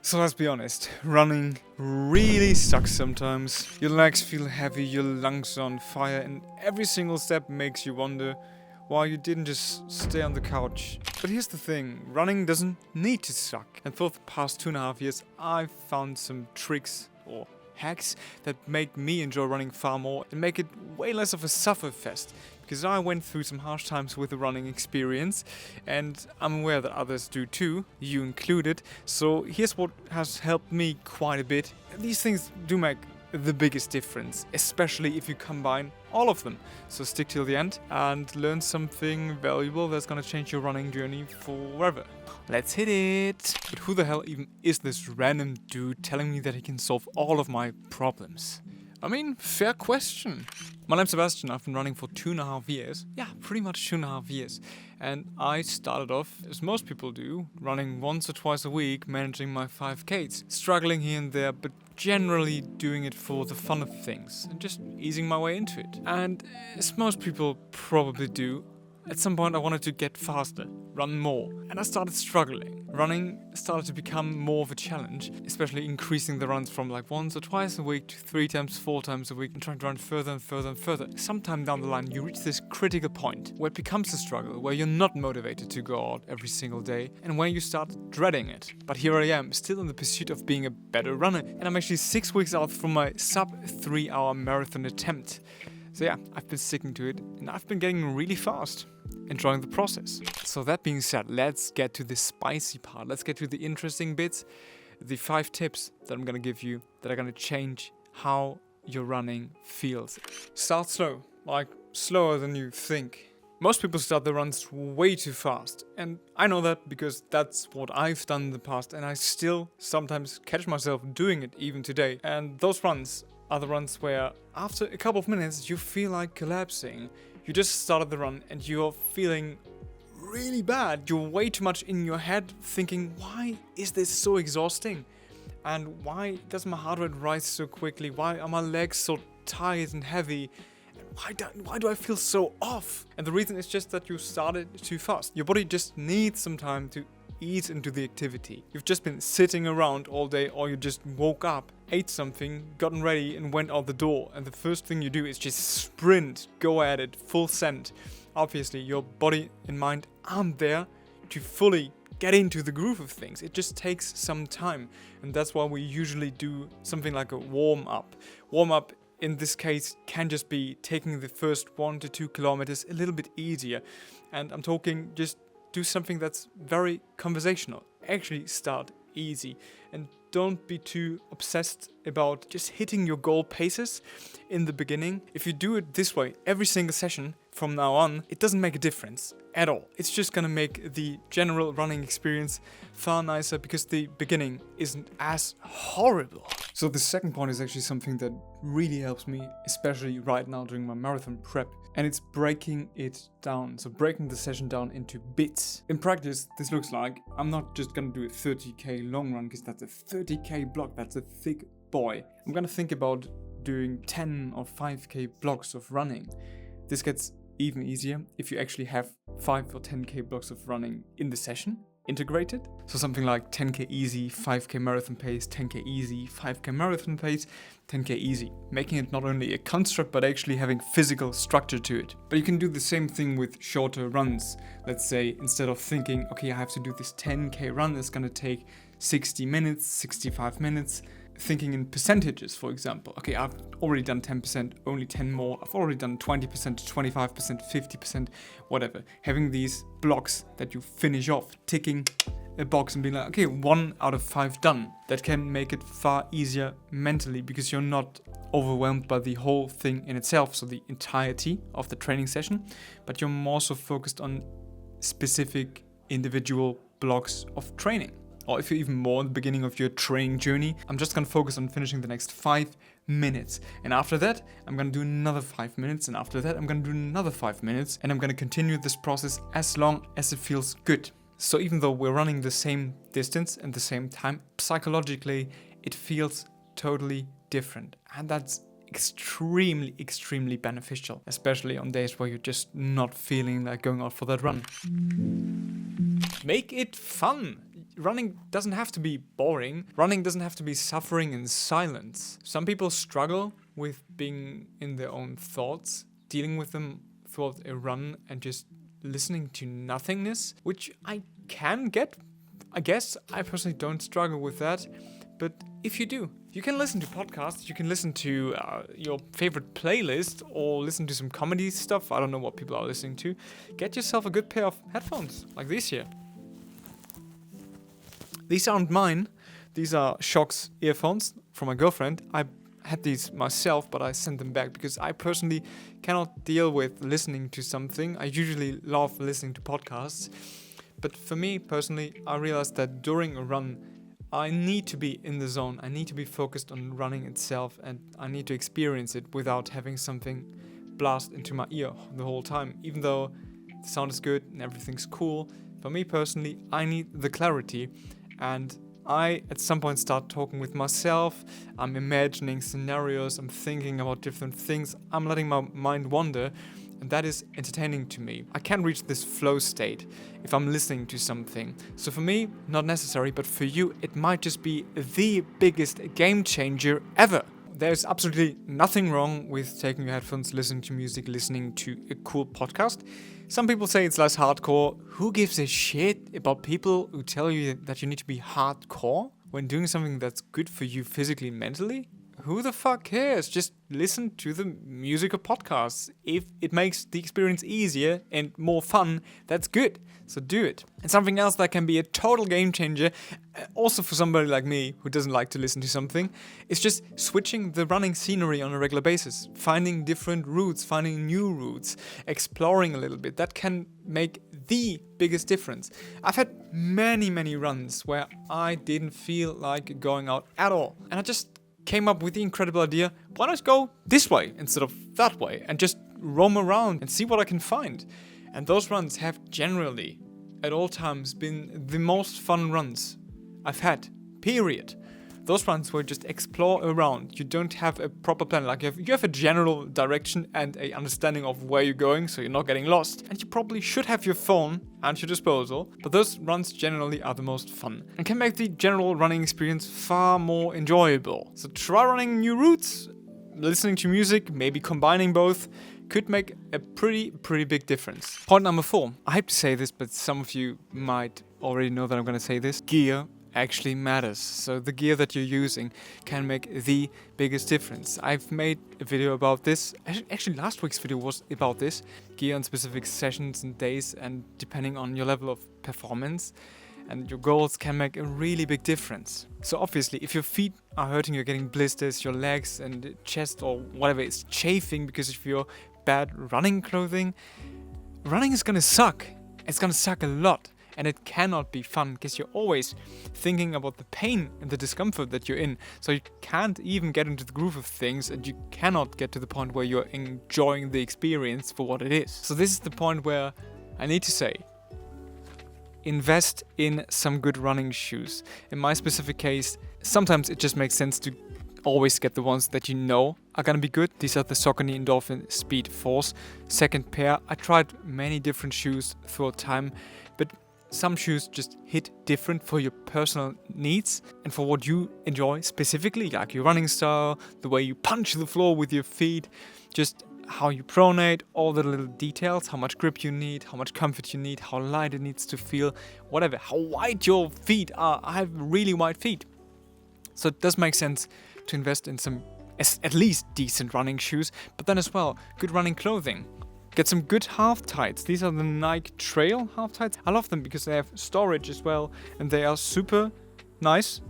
So let's be honest, running really sucks sometimes. Your legs feel heavy, your lungs are on fire, and every single step makes you wonder why you didn't just stay on the couch. But here's the thing, running doesn't need to suck. And for the past 2.5 years, I've found some tricks or hacks that make me enjoy running far more and make it way less of a sufferfest. Because I went through some harsh times with the running experience, and I'm aware that others do too, you included. So here's what has helped me quite a bit. These things do make the biggest difference, especially if you combine all of them. So stick till the end and learn something valuable that's gonna change your running journey forever. Let's hit it! But who the hell even is this random dude telling me that he can solve all of my problems? I mean, fair question. My name's Sebastian, I've been running for 2.5 years. Yeah, pretty much 2.5 years. And I started off, as most people do, running once or twice a week, managing my 5Ks. Struggling here and there, but generally doing it for the fun of things and just easing my way into it. And as most people probably do, at some point I wanted to get faster, run more, and I started struggling. Running started to become more of a challenge, especially increasing the runs from like once or twice a week to 3 times, 4 times a week, and trying to run further and further and further. Sometime down the line you reach this critical point where it becomes a struggle, where you're not motivated to go out every single day, and where you start dreading it. But here I am, still in the pursuit of being a better runner, and I'm actually 6 weeks out from my sub 3-hour marathon attempt. So yeah, I've been sticking to it, and I've been getting really fast, enjoying the process. So that being said, let's get to the spicy part. Let's get to the interesting bits, the 5 tips that I'm gonna give you that are gonna change how your running feels. Start slow, like slower than you think. Most people start their runs way too fast, and I know that because that's what I've done in the past, and I still sometimes catch myself doing it even today. And those runs are the runs where after a couple of minutes you feel like collapsing. You just started the run and you're feeling really bad. You're way too much in your head thinking, why is this so exhausting? And why does my heart rate rise so quickly? Why are my legs so tired and heavy? Why do I feel so off? And the reason is just that you started too fast. Your body just needs some time to ease into the activity. You've just been sitting around all day, or you just woke up, ate something, gotten ready and went out the door, and the first thing you do is just sprint, go at it, full send. Obviously your body and mind aren't there to fully get into the groove of things. It just takes some time, and that's why we usually do something like a warm-up. Warm-up in this case can just be taking the first 1 to 2 kilometers a little bit easier, and I'm talking just do something that's very conversational. Actually start easy and don't be too obsessed about just hitting your goal paces in the beginning. If you do it this way every single session from now on, it doesn't make a difference at all. It's just gonna make the general running experience far nicer because the beginning isn't as horrible. So the second point is actually something that really helps me, especially right now during my marathon prep, and it's breaking it down. So breaking the session down into bits. In practice, this looks like I'm not just gonna do a 30k long run because that's a 30k block, that's a thick boy. I'm gonna think about doing 10 or 5k blocks of running. This gets even easier if you actually have 5 or 10k blocks of running in the session integrated. So something like 10k easy, 5k marathon pace, 10k easy, 5k marathon pace, 10k easy. Making it not only a construct but actually having physical structure to it. But you can do the same thing with shorter runs. Let's say instead of thinking, okay, I have to do this 10k run, it's gonna take 60 minutes, 65 minutes. Thinking in percentages, for example. Okay, I've already done 10%, only 10 more. I've already done 20%, 25%, 50%, whatever. Having these blocks that you finish off, ticking a box and being like, okay, 1 out of 5 done. That can make it far easier mentally because you're not overwhelmed by the whole thing in itself, so the entirety of the training session, but you're more so focused on specific individual blocks of training. Or if you're even more in the beginning of your training journey, I'm just gonna focus on finishing the next 5 minutes. And after that, I'm gonna do another 5 minutes. And after that, I'm gonna do another 5 minutes. And I'm gonna continue this process as long as it feels good. So even though we're running the same distance and the same time, psychologically, it feels totally different. And that's extremely, extremely beneficial, especially on days where you're just not feeling like going out for that run. Make it fun. running doesn't have to be boring. Running doesn't have to be suffering in silence. Some people struggle with being in their own thoughts, dealing with them throughout a run and just listening to nothingness, which I can get. I guess I personally don't struggle with that. But if you do, you can listen to podcasts, you can listen to your favorite playlist or listen to some comedy stuff. I don't know what people are listening to. Get yourself a good pair of headphones, like these here. These aren't mine. These are Shock's earphones from my girlfriend. I had these myself, but I sent them back because I personally cannot deal with listening to something. I usually love listening to podcasts. But for me personally, I realized that during a run, I need to be in the zone. I need to be focused on running itself, and I need to experience it without having something blast into my ear the whole time. Even though the sound is good and everything's cool, for me personally, I need the clarity. And I, at some point, start talking with myself. I'm imagining scenarios. I'm thinking about different things. I'm letting my mind wander. And that is entertaining to me. I can reach this flow state if I'm listening to something. So for me, not necessary, but for you, it might just be the biggest game changer ever. There's absolutely nothing wrong with taking your headphones, listening to music, listening to a cool podcast. Some people say it's less hardcore. Who gives a shit about people who tell you that you need to be hardcore when doing something that's good for you physically and mentally? Who the fuck cares? Just listen to the music of podcasts. If it makes the experience easier and more fun, that's good. So do it. And something else that can be a total game changer, also for somebody like me who doesn't like to listen to something, is just switching the running scenery on a regular basis. Finding different routes, finding new routes, exploring a little bit. That can make the biggest difference. I've had many runs where I didn't feel like going out at all. And I just came up with the incredible idea, why not go this way instead of that way and just roam around and see what I can find. And those runs have generally, at all times, been the most fun runs I've had, period. Those runs where you just explore around. You don't have a proper plan. Like you have a general direction and a understanding of where you're going, so you're not getting lost. And you probably should have your phone at your disposal. But those runs generally are the most fun and can make the general running experience far more enjoyable. So try running new routes, listening to music, maybe combining both. Could make a pretty big difference. Point number 4. I hate to say this, but some of you might already know that I'm going to say this. Gear actually matters. So the gear that you're using can make the biggest difference. I've made a video about this. Actually, last week's video was about this. Gear on specific sessions and days, and depending on your level of performance and your goals, can make a really big difference. So obviously, if your feet are hurting, you're getting blisters, your legs and chest or whatever is chafing because of your bad running clothing, running is gonna suck. It's gonna suck a lot. And it cannot be fun because you're always thinking about the pain and the discomfort that you're in. So you can't even get into the groove of things, and you cannot get to the point where you're enjoying the experience for what it is. So this is the point where I need to say, invest in some good running shoes. In my specific case, sometimes it just makes sense to always get the ones that you know are gonna be good. These are the Saucony Endorphin Speed Force second pair. I tried many different shoes throughout time, but some shoes just hit different for your personal needs and for what you enjoy specifically, like your running style, the way you punch the floor with your feet, just how you pronate, all the little details, how much grip you need, how much comfort you need, how light it needs to feel, whatever, how wide your feet are. I have really wide feet. So it does make sense to invest in some at least decent running shoes, but then as well, good running clothing. Get some good half tights. These are the Nike Trail half tights. I love them because they have storage as well, and they are super nice,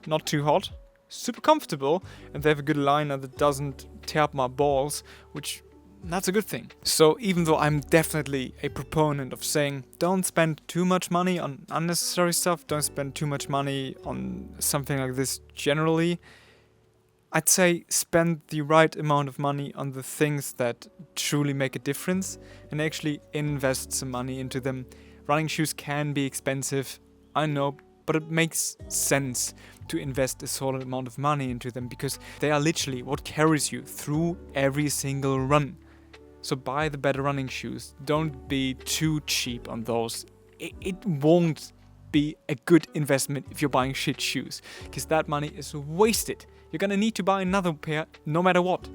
not too hot, super comfortable, and they have a good liner that doesn't tear up my balls, which that's a good thing. So even though I'm definitely a proponent of saying don't spend too much money on unnecessary stuff, don't spend too much money on something like this generally, I'd say spend the right amount of money on the things that truly make a difference and actually invest some money into them. Running shoes can be expensive, I know, but it makes sense to invest a solid amount of money into them because they are literally what carries you through every single run. So buy the better running shoes. Don't be too cheap on those. It won't be a good investment if you're buying shit shoes, because that money is wasted. You're gonna need to buy another pair no matter what.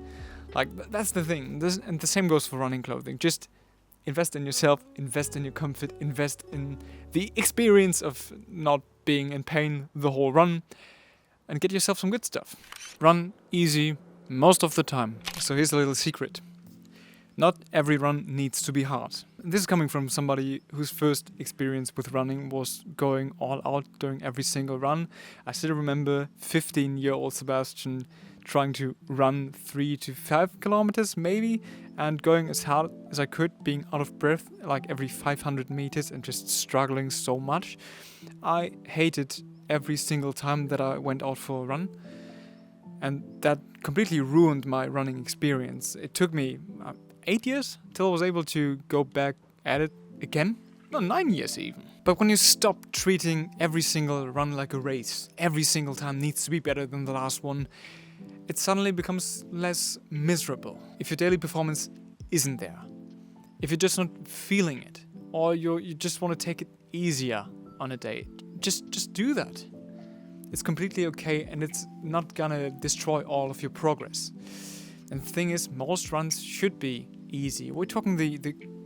Like, that's the thing. And the same goes for running clothing. Just invest in yourself, invest in your comfort, invest in the experience of not being in pain the whole run, and get yourself some good stuff. Run easy most of the time. So here's a little secret. Not every run needs to be hard. This is coming from somebody whose first experience with running was going all out during every single run. I still remember 15-year-old Sebastian trying to run 3 to 5 kilometers maybe, and going as hard as I could, being out of breath like every 500 meters and just struggling so much. I hated every single time that I went out for a run, and that completely ruined my running experience. It took me 8 years till I was able to go back at it again. No, 9 years even. But when you stop treating every single run like a race, every single time needs to be better than the last one, it suddenly becomes less miserable. If your daily performance isn't there, if you're just not feeling it, or you just want to take it easier on a day, just do that. It's completely okay, and it's not gonna destroy all of your progress. And the thing is, most runs should be easy. We're talking the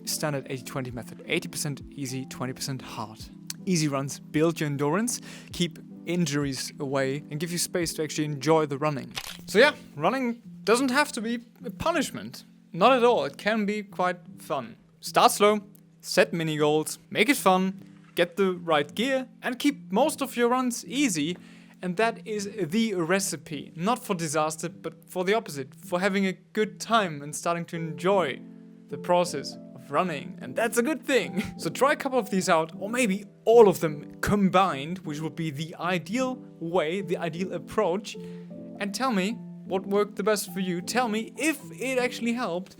standard 80-20 method. 80% easy, 20% hard. Easy runs build your endurance, keep injuries away, and give you space to actually enjoy the running. So yeah, running doesn't have to be a punishment. Not at all. It can be quite fun. Start slow, set mini goals, make it fun, get the right gear, and keep most of your runs easy. And that is the recipe, not for disaster, but for the opposite, for having a good time and starting to enjoy the process of running. And that's a good thing. So try a couple of these out, or maybe all of them combined, which would be the ideal way, the ideal approach. And tell me what worked the best for you. Tell me if it actually helped,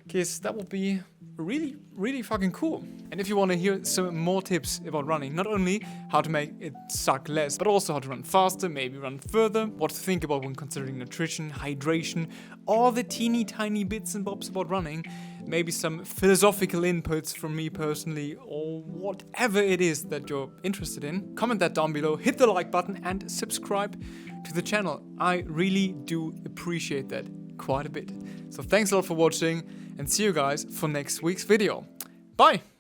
because that would be really, really fucking cool. And if you want to hear some more tips about running, not only how to make it suck less, but also how to run faster, maybe run further, what to think about when considering nutrition, hydration, all the teeny tiny bits and bobs about running, maybe some philosophical inputs from me personally, or whatever it is that you're interested in, comment that down below, hit the like button and subscribe to the channel. I really do appreciate that quite a bit. So thanks a lot for watching, and see you guys for next week's video. Bye!